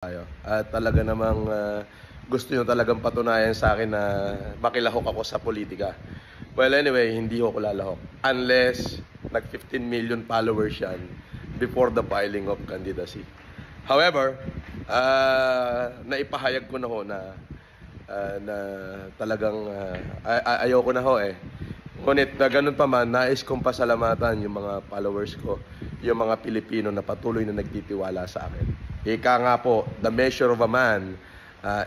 At talaga namang gusto nyo talagang patunayan sa akin na makilahok ako sa politika. Well, anyway, hindi ako lalahok. Unless nag 15 million followers yan before the filing of candidacy. However, naipahayag ko na ho na talagang ayoko na ho eh. Ngunit ganun pa man, nais kong pasalamatan yung mga followers ko, yung mga Pilipino na patuloy na nagtitiwala sa akin. Ika nga po, the measure of a man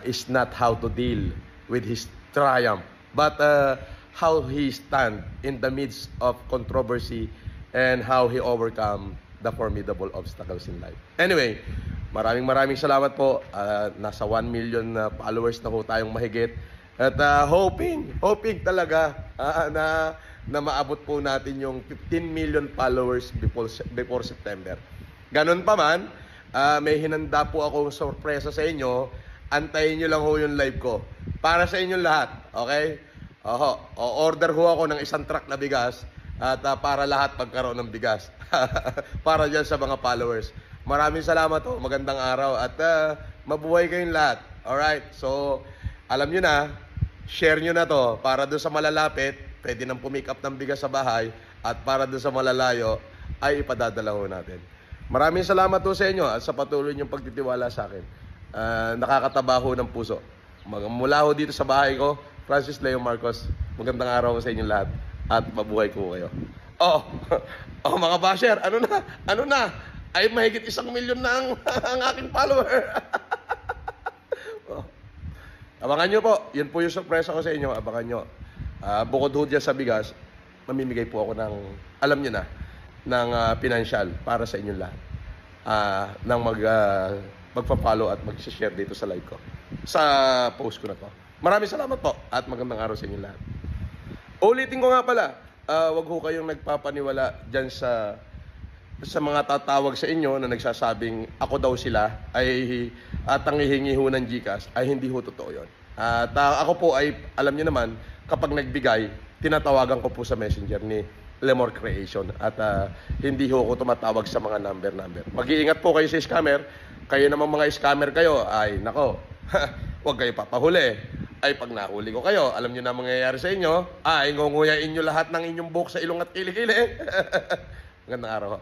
is not how to deal with his triumph, but how he stand in the midst of controversy and how he overcome the formidable obstacles in life. Anyway, maraming salamat po. Nasa 1 million followers na ho tayong mahigit. At hoping talaga na maabot po natin yung 15 million followers before September. Ganun pa man, may hinanda po akong sorpresa sa inyo. Antayin nyo lang ho yung live ko. Para sa inyong lahat, okay? Order ho ako ng 1 truck na bigas at para lahat pagkaroon ng bigas. Para dyan sa mga followers. Maraming salamat ho. Magandang araw at mabuhay kayong lahat. Alright? So, alam nyo na, share nyo na to para doon sa malalapit, pwede nang pumick up ng bigas sa bahay at para doon sa malalayo, ay ipadadala ho natin. Maraming salamat po sa inyo at sa patuloy niyong pagtitiwala sa akin. Nakakataba ho ng puso. Mula ho dito sa bahay ko, Francis Leo Marcos, magandang araw sa inyong lahat at mabuhay ko kayo. Mga basher, ano na? Ay mahigit 1 milyon na ang aking follower. Abangan nyo po. Yan po yung sorpresa ko sa inyo. Abangan nyo. Bukod ho dyan sa bigas, mamimigay po ako ng, alam nyo na, ng financial para sa inyong lahat. Nang magpa-follow at mag-share dito sa live ko. Sa post ko na to. Maraming salamat po at magandang araw sa inyong lahat. Ulitin ko nga pala, wag ho kayong nagpapaniwala dyan sa mga tatawag sa inyo na nagsasabing ako daw sila ay tangihingi ho ng GCash ay hindi ho totoo yun. At ako po ay alam niyo naman kapag nagbigay tinatawagan ko po sa messenger ni Lemor Creation at hindi ho ako tumatawag sa mga number. Mag-iingat po kayo sa scammer. Kayo namang mga scammer kayo ay nako wag kayo papahuli. Ay pag nahuli ko kayo, alam niyo na mangyayari sa inyo, ay ngunguyain niyo lahat ng inyong buhok sa ilong at kilikili. Magandang araw ho.